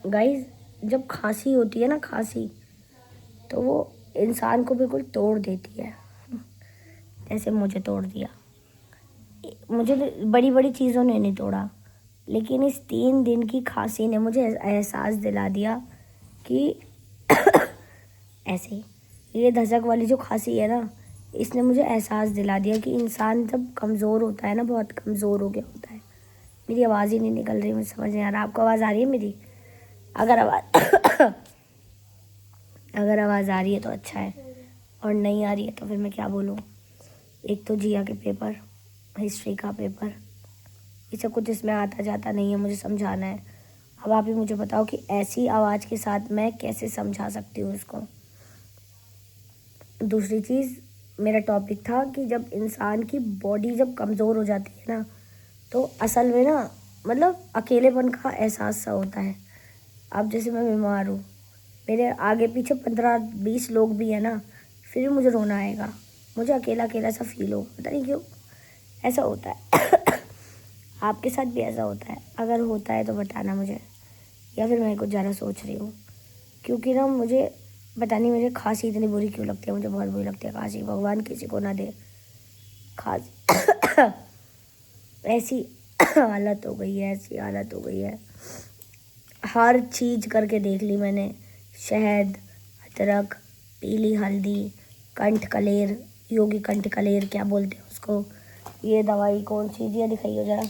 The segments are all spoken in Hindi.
गाइस, जब खांसी होती है ना, खांसी, तो वो इंसान को बिल्कुल तोड़ देती है, जैसे मुझे तोड़ दिया। मुझे बड़ी बड़ी चीज़ों ने नहीं तोड़ा, लेकिन इस 3 दिन की खांसी ने मुझे एहसास दिला दिया कि ऐसे ही ये धसक वाली जो खांसी है ना, इसने मुझे एहसास दिला दिया कि इंसान जब कमज़ोर होता है ना, बहुत कमज़ोर हो गया होता है। मेरी आवाज़ ही नहीं निकल रही, मुझे समझ नहीं आ रहा। आपको आवाज़ आ रही है मेरी? अगर आवाज़ अगर आवाज़ आ रही है तो अच्छा है, और नहीं आ रही है तो फिर मैं क्या बोलूँ। एक तो जिया के पेपर, हिस्ट्री का पेपर, ये सब कुछ इसमें आता जाता नहीं है, मुझे समझाना है। अब आप ही मुझे बताओ कि ऐसी आवाज़ के साथ मैं कैसे समझा सकती हूँ इसको। दूसरी चीज़, मेरा टॉपिक था कि जब इंसान की बॉडी जब कमज़ोर हो जाती है ना, तो असल में ना मतलब अकेलेपन का एहसास सा होता है। अब जैसे मैं बीमार हूँ, मेरे आगे पीछे 15-20 लोग भी हैं ना, फिर भी मुझे रोना आएगा, मुझे अकेला अकेला सा फील हो, पता नहीं क्यों ऐसा होता है। आपके साथ भी ऐसा होता है? अगर होता है तो बताना मुझे, या फिर मैं कुछ ज़्यादा सोच रही हूँ। क्योंकि ना मुझे पता नहीं, मुझे खांसी इतनी बुरी क्यों लगती है, मुझे बहुत बुरी लगती है खांसी। भगवान किसी को ना दे खांसी। ऐसी हालत हो गई है, ऐसी हालत हो गई है। हर चीज़ करके देख ली मैंने, शहद, अदरक, पीली हल्दी, कंठ कलेर, योगी कंठ कलेर क्या बोलते हैं उसको, ये दवाई कौन सी ये दिखाइए जरा,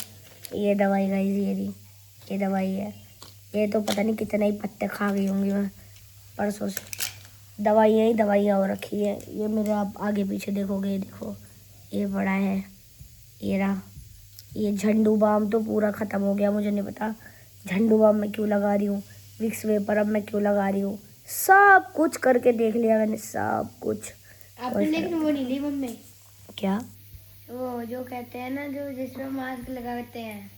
ये दवाई गाइस, ये दवाई है। ये तो पता नहीं कितने ही पत्ते खा गई होंगी मैं परसों से। दवाइयाँ ही दवाइयाँ हो रखी है। ये मेरे आप आगे पीछे देखोगे, ये देखो, ये बड़ा है, ये रहा। ये झंडू बाम तो पूरा ख़त्म हो गया, मुझे नहीं पता झंडू बाम मैं क्यों लगा रही हूँ, विक्स वेपर अब मैं क्यों लगा रही हूँ। सब कुछ करके देख लिया मैंने, सब कुछ। आपने लेकिन वो नहीं ली मम्मी? क्या? वो जो कहते हैं ना, जो जिसमें मास्क लगाते हैं,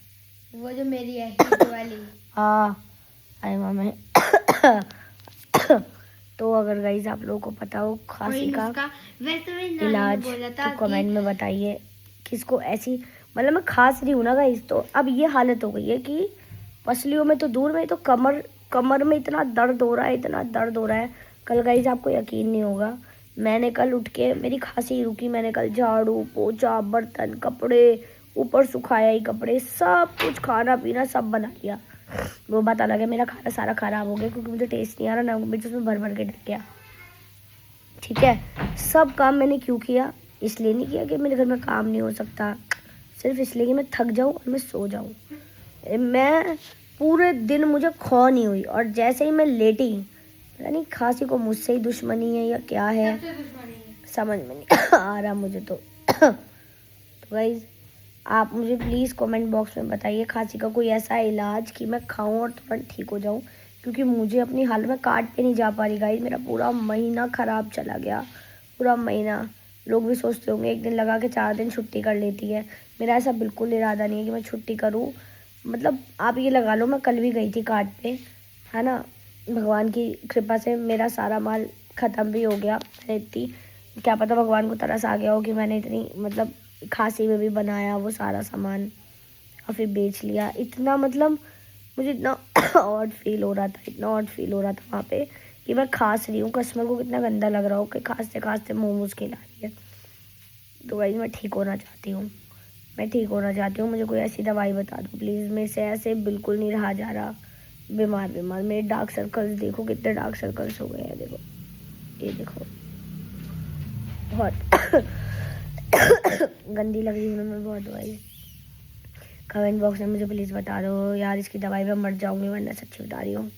वो जो मेरी है हीट वाली। हाँ, अरे मम्मी। तो अगर गाइस आप लोगों को पता हो खांसी का वैसे मेरी नानी ने इलाज बोला था तो कमेंट में बताइए। किसको ऐसी, मतलब मैं खांस रही हूँ ना गाइस, तो अब ये हालत हो गई है कि पसलियों में तो दूर में, तो कमर में इतना दर्द हो रहा है, इतना दर्द हो रहा है। कल गाइस आपको यकीन नहीं होगा, मैंने कल उठ के, मेरी खांसी रुकी, मैंने कल झाड़ू पोछा बर्तन कपड़े ऊपर सुखाया ही, कपड़े सब कुछ खाना पीना सब बना लिया। वो बात अलग है, मेरा खाना सारा खराब हो गया क्योंकि मुझे टेस्ट नहीं आ रहा ना, मुझे उसमें भर भर के डर गया। ठीक है, सब काम मैंने क्यों किया, इसलिए नहीं किया कि मेरे घर में काम नहीं हो सकता, सिर्फ इसलिए कि मैं थक जाऊं और मैं सो जाऊं। मैं पूरे दिन मुझे खौ नहीं हुई, और जैसे ही मैं लेटी, पता नहीं खांसी को मुझसे ही दुश्मनी है या क्या है, समझ में नहीं आ रहा मुझे तो। गाइज आप मुझे प्लीज़ कमेंट बॉक्स में बताइए खांसी का कोई ऐसा इलाज कि मैं खाऊं और तुरंत ठीक हो जाऊं, क्योंकि मुझे अपनी हालत में काट पे नहीं जा पा रही गाइज। मेरा पूरा महीना ख़राब चला गया, पूरा महीना। लोग भी सोचते होंगे एक दिन लगा के 4 दिन छुट्टी कर लेती है, मेरा ऐसा बिल्कुल इरादा नहीं है कि मैं छुट्टी करूँ। मतलब आप ये लगा लो, मैं कल भी गई थी काट पे, है ना, भगवान की कृपा से मेरा सारा माल ख़त्म भी हो गया। मैंने इतनी, क्या पता भगवान को तरस आ गया हो कि मैंने इतनी मतलब खांसी में भी बनाया वो सारा सामान और फिर बेच लिया। इतना मतलब मुझे इतना ऑड फील हो रहा था, इतना ऑड फील हो रहा था वहाँ पे कि मैं खांस रही हूँ, कस्टमर को कितना गंदा लग रहा हो कि खांसते खांसते मोमोज खिला रही है। तो भाई मैं ठीक होना चाहती हूँ, मैं ठीक होना चाहती हूँ, मुझे कोई ऐसी दवाई बता दो प्लीज़। मेरे से ऐसे बिल्कुल नहीं रहा जा रहा, बीमार मेरे डार्क सर्कल्स देखो, कितने डार्क सर्कल्स हो गए हैं, देखो ये देखो, बहुत गंदी लग रही हूँ मैं बहुत। दवाई कमेंट बॉक्स में मुझे प्लीज़ बता दो यार, इसकी दवाई में मर जाऊँगी वरना, सच्ची बता रही हूँ।